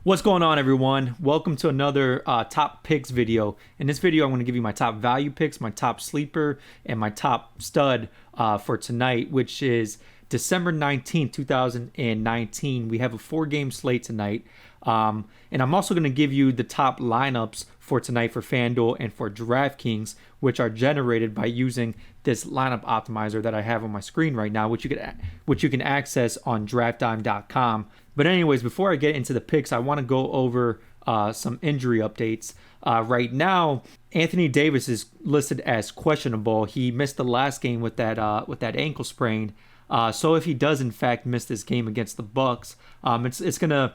What's going on, everyone? Welcome to another top picks video. In this video, I'm going to give you my top value picks, my top sleeper, and my top stud for tonight, which is December 19th, 2019. We have a 4-game slate tonight. And I'm also going to give you the top lineups for tonight for FanDuel and for DraftKings, which are generated by using this lineup optimizer that I have on my screen right now, which you can access on draftdime.com. But anyways, before I get into the picks, I want to go over some injury updates. Right now, Anthony Davis is listed as questionable. He missed the last game with that ankle sprain. So if he does in fact miss this game against the Bucks, it's gonna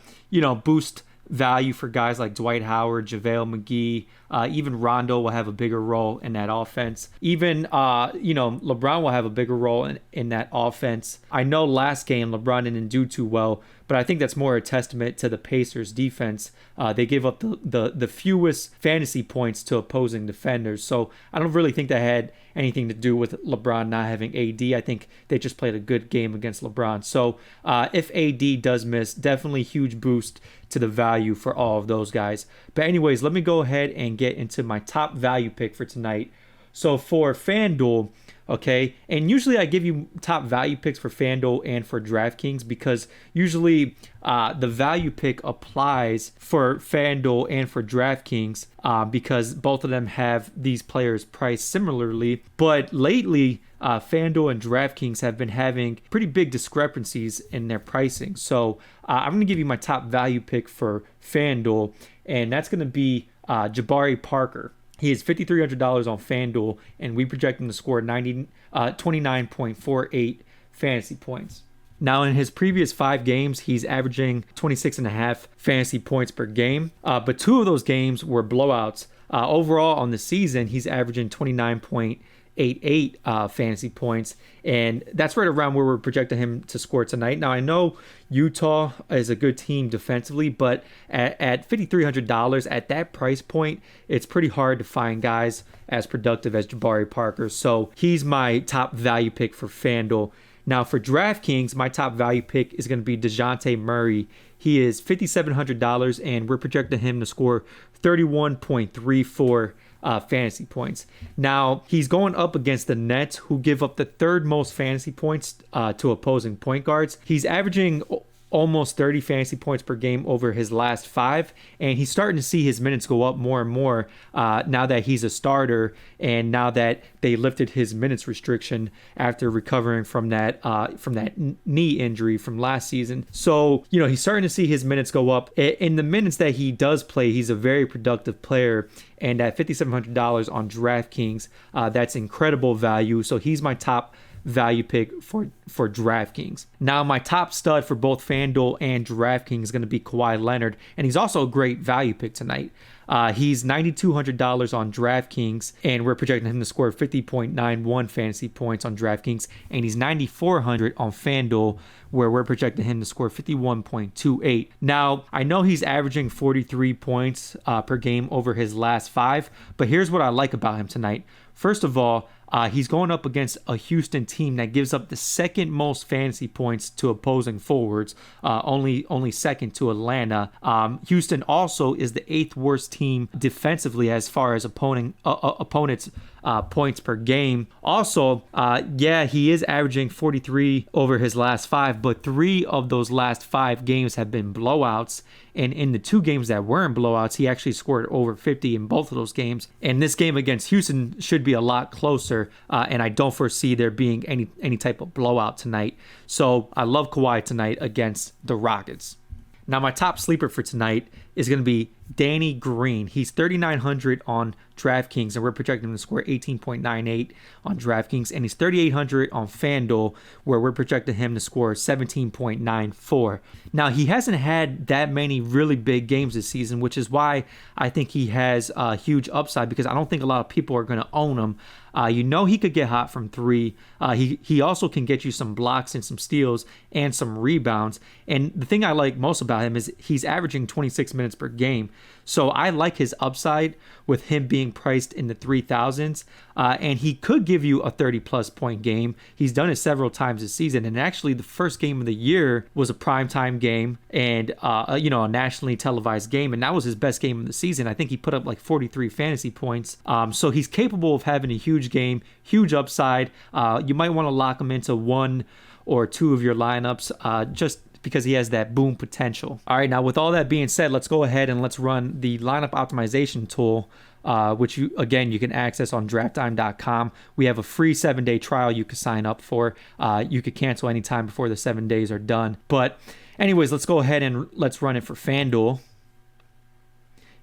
boost value for guys like Dwight Howard, JaVale McGee, even Rondo will have a bigger role in that offense. Even LeBron will have a bigger role in that offense. I know last game LeBron didn't do too well, but I think that's more a testament to the Pacers defense. They gave up the fewest fantasy points to opposing defenders. So I don't really think that had anything to do with LeBron not having AD. I think they just played a good game against LeBron. So if AD does miss, definitely huge boost to the value for all of those guys. But anyways, let me go ahead and get into my top value pick for tonight. So for FanDuel, okay, and usually I give you top value picks for FanDuel and for DraftKings because usually the value pick applies for FanDuel and for DraftKings because both of them have these players priced similarly. But lately, FanDuel and DraftKings have been having pretty big discrepancies in their pricing. So I'm going to give you my top value pick for FanDuel, and that's going to be Jabari Parker. He is $5,300 on FanDuel, and we project him to score 29.48 fantasy points. Now, in his previous 5 games, he's averaging 26.5 fantasy points per game, but 2 of those games were blowouts. Overall, on the season, he's averaging 29.88 fantasy points, and that's right around where we're projecting him to score tonight. Now, I know Utah is a good team defensively, but at $5,300 at that price point, it's pretty hard to find guys as productive as Jabari Parker. So he's my top value pick for FanDuel. Now for DraftKings, my top value pick is going to be DeJounte Murray. He is $5,700, and we're projecting him to score 31.34 fantasy points. Now, he's going up against the Nets, who give up the 3rd most fantasy points to opposing point guards. He's averaging almost 30 fantasy points per game over his last 5, and he's starting to see his minutes go up more and more now that he's a starter and now that they lifted his minutes restriction after recovering from that knee injury from last season. So he's starting to see his minutes go up. In the minutes that he does play, he's a very productive player, and at $5,700 on DraftKings, that's incredible value. So he's my top value pick for DraftKings. Now, my top stud for both FanDuel and DraftKings is going to be Kawhi Leonard, and he's also a great value pick tonight. He's $9,200 on DraftKings, and we're projecting him to score 50.91 fantasy points on DraftKings, and he's $9,400 on FanDuel, where we're projecting him to score 51.28. Now, I know he's averaging 43 points per game over his last 5, but here's what I like about him tonight. First of all, he's going up against a Houston team that gives up the 2nd most fantasy points to opposing forwards, only second to Atlanta. Houston also is the 8th worst team defensively as far as opponents' points per game. Also, he is averaging 43 over his last 5, but 3 of those last 5 games have been blowouts. And in the 2 games that weren't blowouts, he actually scored over 50 in both of those games. And this game against Houston should be a lot closer, and I don't foresee there being any type of blowout tonight. So I love Kawhi tonight against the Rockets. Now, my top sleeper for tonight is going to be Danny Green. He's $3,900 on DraftKings, and we're projecting him to score 18.98 on DraftKings, and he's $3,800 on FanDuel, where we're projecting him to score 17.94. Now, he hasn't had that many really big games this season, which is why I think he has a huge upside, because I don't think a lot of people are going to own him. He could get hot from 3. He also can get you some blocks and some steals and some rebounds. And the thing I like most about him is he's averaging 26 minutes per game. So I like his upside with him being being priced in the 3,000s, and he could give you a 30-plus point game. He's done it several times this season, and actually the first game of the year was a primetime game and a nationally televised game, and that was his best game of the season. I think he put up like 43 fantasy points. So he's capable of having a huge game, huge upside. You might want to lock him into one or two of your lineups, just because he has that boom potential. All right, now with all that being said, let's go ahead and let's run the lineup optimization tool, which you can access on drafttime.com. We have a free 7-day trial you can sign up for. You could cancel anytime before the 7 days are done. But anyways, let's go ahead and let's run it for FanDuel.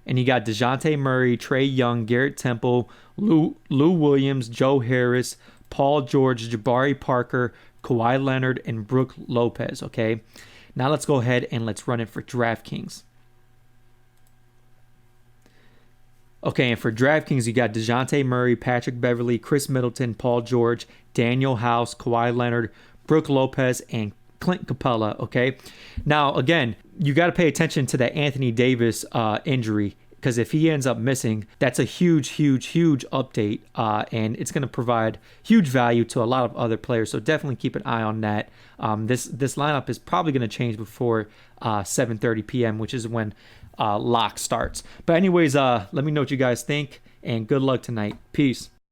And you got DeJounte Murray, Trae Young, Garrett Temple, Lou Williams, Joe Harris, Paul George, Jabari Parker, Kawhi Leonard, and Brook Lopez, okay? Now let's go ahead and let's run it for DraftKings. Okay, and for DraftKings, you got DeJounte Murray, Patrick Beverley, Chris Middleton, Paul George, Daniel House, Kawhi Leonard, Brook Lopez, and Clint Capella, okay? Now, again, you got to pay attention to that Anthony Davis injury, because if he ends up missing, that's a huge update, and it's going to provide huge value to a lot of other players. So definitely keep an eye on that. This lineup is probably going to change before 7:30 p.m., which is when lock starts. But anyways, let me know what you guys think, and good luck tonight. Peace.